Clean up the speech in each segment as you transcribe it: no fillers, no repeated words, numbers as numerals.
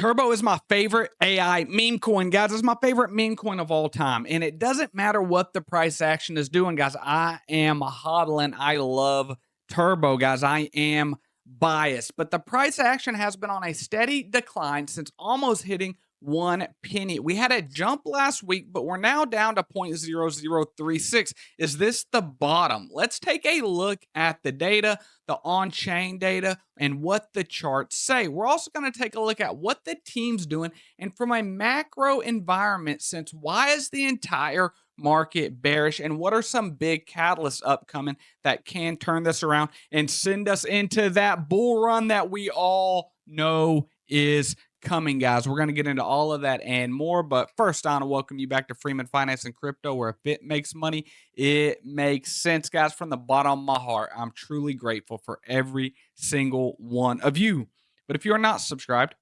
Turbo is my favorite AI meme coin, guys. It's my favorite meme coin of all time. And it doesn't matter what the price action is doing, guys. I am hodling. I love Turbo, guys. I am biased. But the price action has been on a steady decline since almost hitting 1 penny. We had a jump last week, but we're now down to 0.0036. Is this the bottom? Let's take a look at the data, the on-chain data, and what the charts say. We're also going to take a look at what the team's doing, and from a macro environment sense, why is the entire market bearish, and what are some big catalysts upcoming that can turn this around and send us into that bull run that we all know is coming, guys. We're going to get into all of that and more, but first I want to welcome you back to Freeman Finance and Crypto, where if it makes money, it makes sense, guys. From the bottom of my heart, I'm truly grateful for every single one of you. But if you are not subscribed,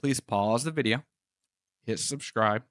please pause the video, hit subscribe,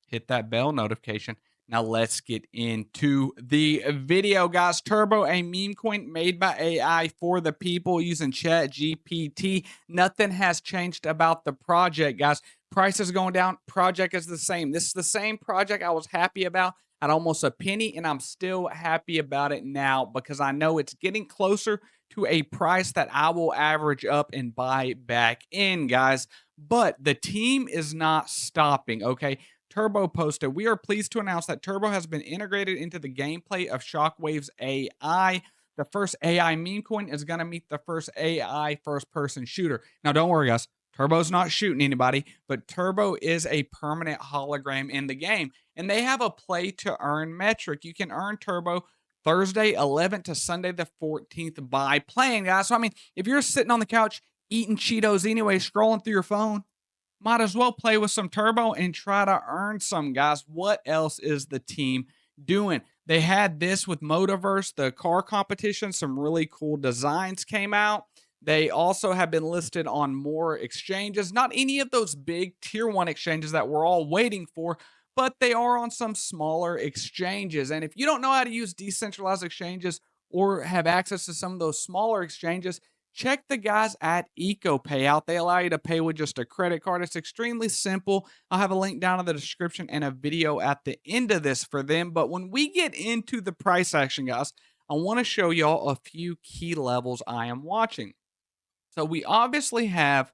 hit that bell notification. Now let's get into the video, guys. Turbo, a meme coin made by AI for the people using Chat GPT. Nothing has changed about the project, guys. Price is going down. Project is the same. This is the same project I was happy about at almost a penny, and I'm still happy about it now because I know it's getting closer to a price that I will average up and buy back in, guys. But the team is not stopping, okay? Turbo posted, "We are pleased to announce that Turbo has been integrated into the gameplay of Shockwave's AI. The first AI meme coin is going to meet the first AI first-person shooter." Now, don't worry, guys. Turbo's not shooting anybody, but Turbo is a permanent hologram in the game. And they have a play-to-earn metric. You can earn Turbo Thursday 11th to Sunday the 14th by playing, guys. So, I mean, if you're sitting on the couch eating Cheetos anyway, scrolling through your phone, might as well play with some Turbo and try to earn some, guys. What else is the team doing? They had this with Motiverse, the car competition. Some really cool designs came out. They also have been listed on more exchanges. Not any of those big tier one exchanges that we're all waiting for, but they are on some smaller exchanges. And if you don't know how to use decentralized exchanges or have access to some of those smaller exchanges, check the guys at EchoPay out. They allow you to pay with just a credit card. It's extremely simple. I'll have a link down in the description and a video at the end of this for them. But when we get into the price action, guys, I want to show y'all a few key levels I am watching. So we obviously have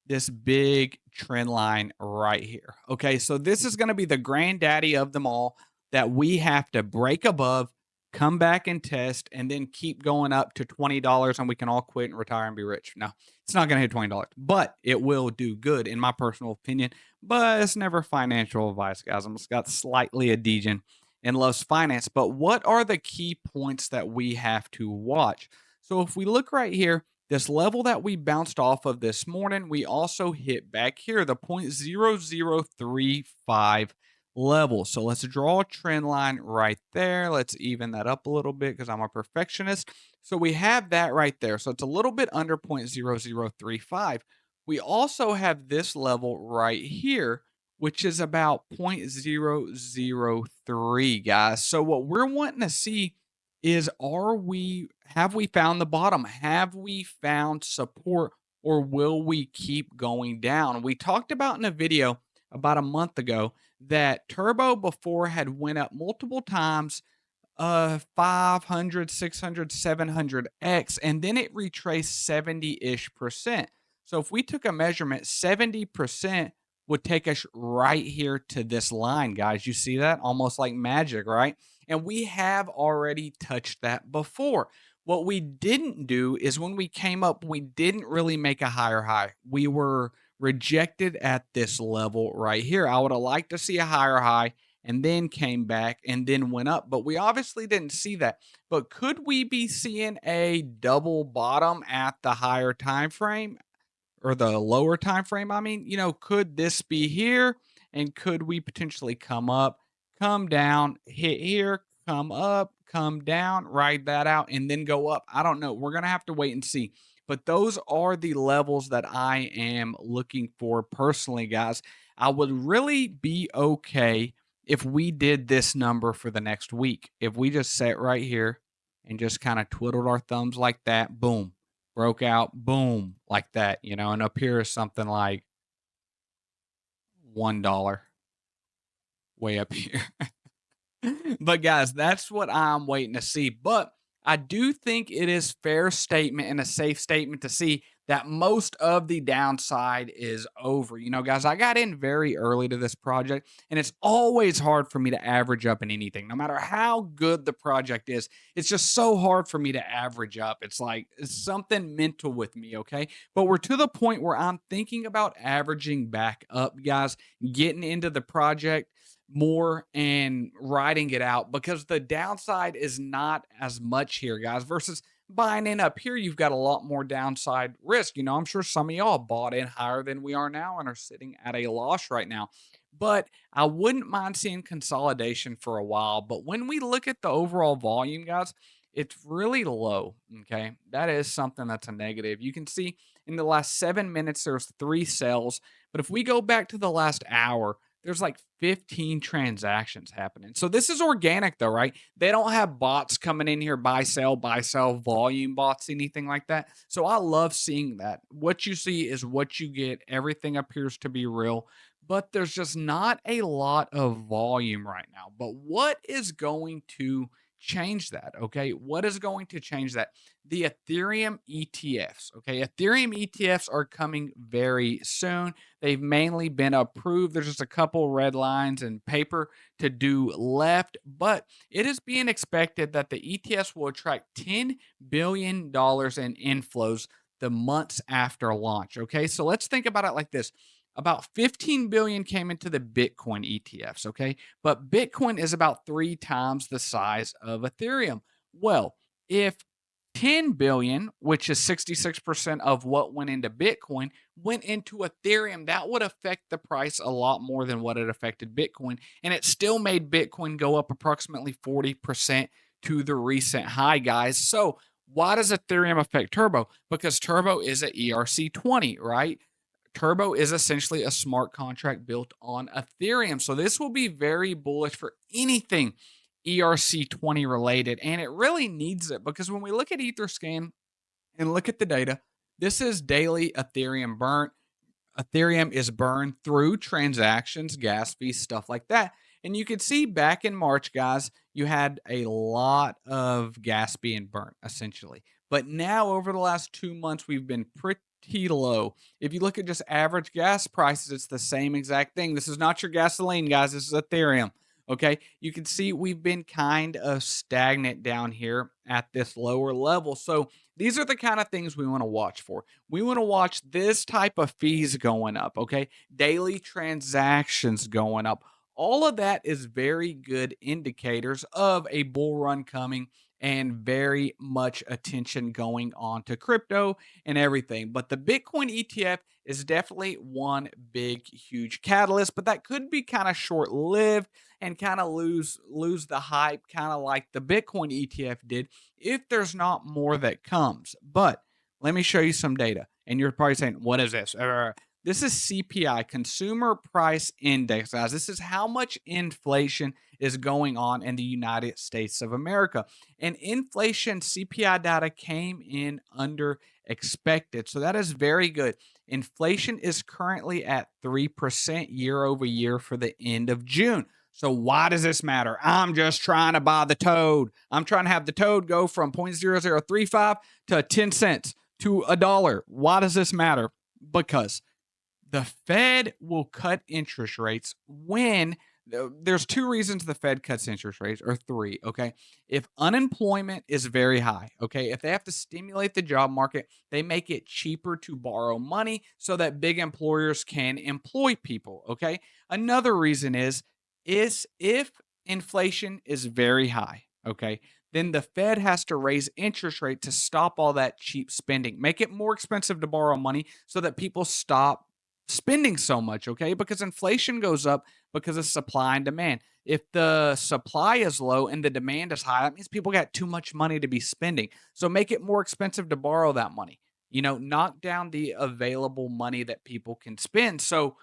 this big trend line right here. Okay, so this is going to be the granddaddy of them all that we have to break above, come back and test, and then keep going up to $20, and we can all quit and retire and be rich. No, it's not going to hit $20, but it will do good in my personal opinion. But it's never financial advice, guys. I'm just got slightly a degen and loves finance. But what are the key points that we have to watch? So if we look right here, this level that we bounced off of this morning, we also hit back here, the 0.0035 level. So let's draw a trend line right there. Let's even that up a little bit because I'm a perfectionist. So we have that right there. So it's a little bit under 0.0035. We also have this level right here, which is about 0.003, guys. So what we're wanting to see is have we found the bottom? Have we found support, or will we keep going down? We talked about in a video about a month ago that Turbo before had went up multiple times, 500, 600, 700x, and then it retraced 70-ish%. So if we took a measurement, 70% would take us right here to this line, guys. You see that? Almost like magic, right? And we have already touched that before. What we didn't do is when we came up, we didn't really make a higher high. We were rejected at this level right here. I would have liked to see a higher high and then came back and then went up, but we obviously didn't see that. But could we be seeing a double bottom at the higher time frame or the lower time frame? I mean, could this be here, and could we potentially come up, come down, hit here, come up, come down, ride that out, and then go up? I don't know. We're going to have to wait and see. But those are the levels that I am looking for personally, guys. I would really be okay if we did this number for the next week. If we just sat right here and just kind of twiddled our thumbs like that, boom, broke out, boom, like that, and up here is something like $1 way up here. But guys, that's what I'm waiting to see. But I do think it is fair statement and a safe statement to see that most of the downside is over. You know, guys, I got in very early to this project, and it's always hard for me to average up in anything, no matter how good the project is. It's just so hard for me to average up. It's like it's something mental with me, okay? But we're to the point where I'm thinking about averaging back up, guys, getting into the project more and riding it out because the downside is not as much here, guys, versus buying in up here. You've got a lot more downside risk. You know, I'm sure some of y'all bought in higher than we are now and are sitting at a loss right now. But I wouldn't mind seeing consolidation for a while. But when we look at the overall volume, guys, it's really low. Okay. That is something that's a negative. You can see in the last 7 minutes, there's 3 sales. But if we go back to the last hour, there's like 15 transactions happening. So this is organic though, right? They don't have bots coming in here, buy, sell, volume bots, anything like that. So I love seeing that. What you see is what you get. Everything appears to be real, but there's just not a lot of volume right now. But what is going to change that? Okay. What is going to change that? The Ethereum ETFs. Okay. Ethereum ETFs are coming very soon. They've mainly been approved. There's just a couple red lines and paper to do left, but it is being expected that the ETFs will attract $10 billion in inflows the months after launch. Okay, so let's think about it like this. About 15 billion came into the Bitcoin ETFs, okay? But Bitcoin is about 3 times the size of Ethereum. Well, if 10 billion, which is 66% of what went into Bitcoin, went into Ethereum, that would affect the price a lot more than what it affected Bitcoin. And it still made Bitcoin go up approximately 40% to the recent high, guys. So, why does Ethereum affect Turbo? Because Turbo is a ERC20, right? Turbo is essentially a smart contract built on Ethereum. So this will be very bullish for anything ERC20 related. And it really needs it because when we look at Etherscan and look at the data, this is daily Ethereum burn. Ethereum is burned through transactions, gas fees, stuff like that. And you could see back in March, guys, you had a lot of gas being burnt essentially. But now, over the last 2 months, we've been pretty low. If you look at just average gas prices, it's the same exact thing. This is not your gasoline, guys. This is Ethereum. Okay. You can see we've been kind of stagnant down here at this lower level. So these are the kind of things we want to watch for. We want to watch this type of fees going up, okay? Daily transactions going up. All of that is very good indicators of a bull run coming and very much attention going on to crypto and everything. But the Bitcoin ETF is definitely one big, huge catalyst, but that could be kind of short lived and kind of lose the hype, kind of like the Bitcoin ETF did if there's not more that comes. But let me show you some data. And you're probably saying, what is this? This is CPI, Consumer Price Index, guys. This is how much inflation is going on in the United States of America. And inflation CPI data came in under expected. So that is very good. Inflation is currently at 3% year over year for the end of June. So why does this matter? I'm just trying to buy the toad. I'm trying to have the toad go from 0.0035 to 10 cents to $1. Why does this matter? Because the Fed will cut interest rates when there's 2 reasons the Fed cuts interest rates, or 3. Okay. If unemployment is very high, okay, if they have to stimulate the job market, they make it cheaper to borrow money so that big employers can employ people. Okay. Another reason is if inflation is very high, okay, then the Fed has to raise interest rate to stop all that cheap spending, make it more expensive to borrow money so that people stop spending so much, okay? Because inflation goes up because of supply and demand. If the supply is low and the demand is high, that means people got too much money to be spending. So make it more expensive to borrow that money. You know, knock down the available money that people can spend. So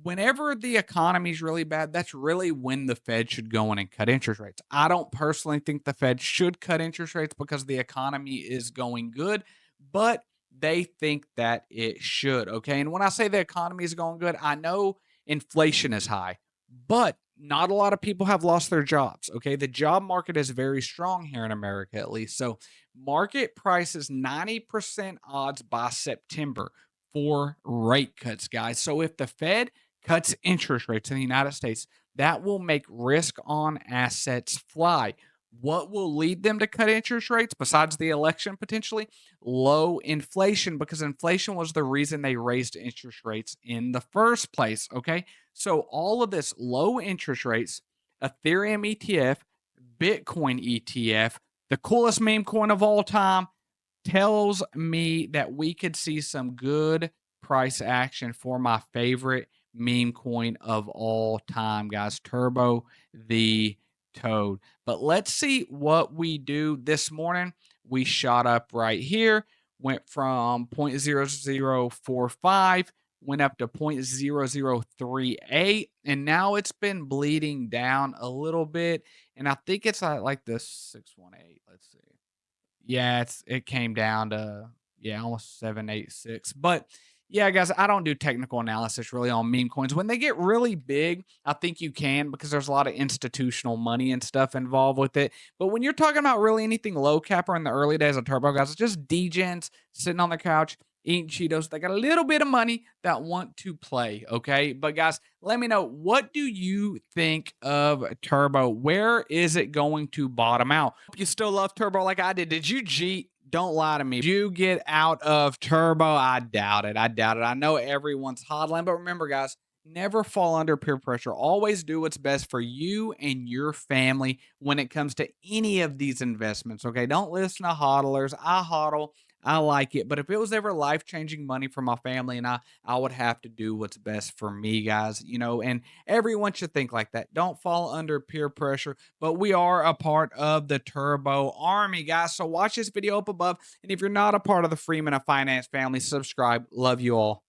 whenever the economy is really bad, that's really when the Fed should go in and cut interest rates. I don't personally think the Fed should cut interest rates because the economy is going good, but they think that it should. Okay. And when I say the economy is going good, I know inflation is high, but not a lot of people have lost their jobs. Okay. The job market is very strong here in America, at least. So, market prices 90% odds by September for rate cuts, guys. So, if the Fed cuts interest rates in the United States, that will make risk on assets fly. What will lead them to cut interest rates besides the election potentially? Low inflation, because inflation was the reason they raised interest rates in the first place. Okay. So all of this low interest rates, Ethereum ETF, Bitcoin ETF, the coolest meme coin of all time, tells me that we could see some good price action for my favorite meme coin of all time, guys. Turbo the Toad. But let's see what we do this morning. We shot up right here, went from 0.0045, went up to 0.0038, and now it's been bleeding down a little bit. And I think it's like the 618. Let's see. Yeah, it came down to, yeah, almost 786. But yeah, guys, I don't do technical analysis really on meme coins. When they get really big, I think you can, because there's a lot of institutional money and stuff involved with it. But when you're talking about really anything low cap or in the early days of Turbo, guys, it's just degens sitting on the couch eating Cheetos. They got a little bit of money that want to play. Okay. But guys, let me know, what do you think of Turbo? Where is it going to bottom out? Hope you still love Turbo like I did. Did you cheat? Don't lie to me. Did you get out of Turbo? I doubt it. I doubt it. I know everyone's hodling, but remember, guys, never fall under peer pressure. Always do what's best for you and your family when it comes to any of these investments. Okay. Don't listen to hodlers. I hodl. I like it. But if it was ever life changing money for my family and I would have to do what's best for me, guys, and everyone should think like that. Don't fall under peer pressure, but we are a part of the Turbo Army, guys. So watch this video up above. And if you're not a part of the Freeman of Finance family, subscribe. Love you all.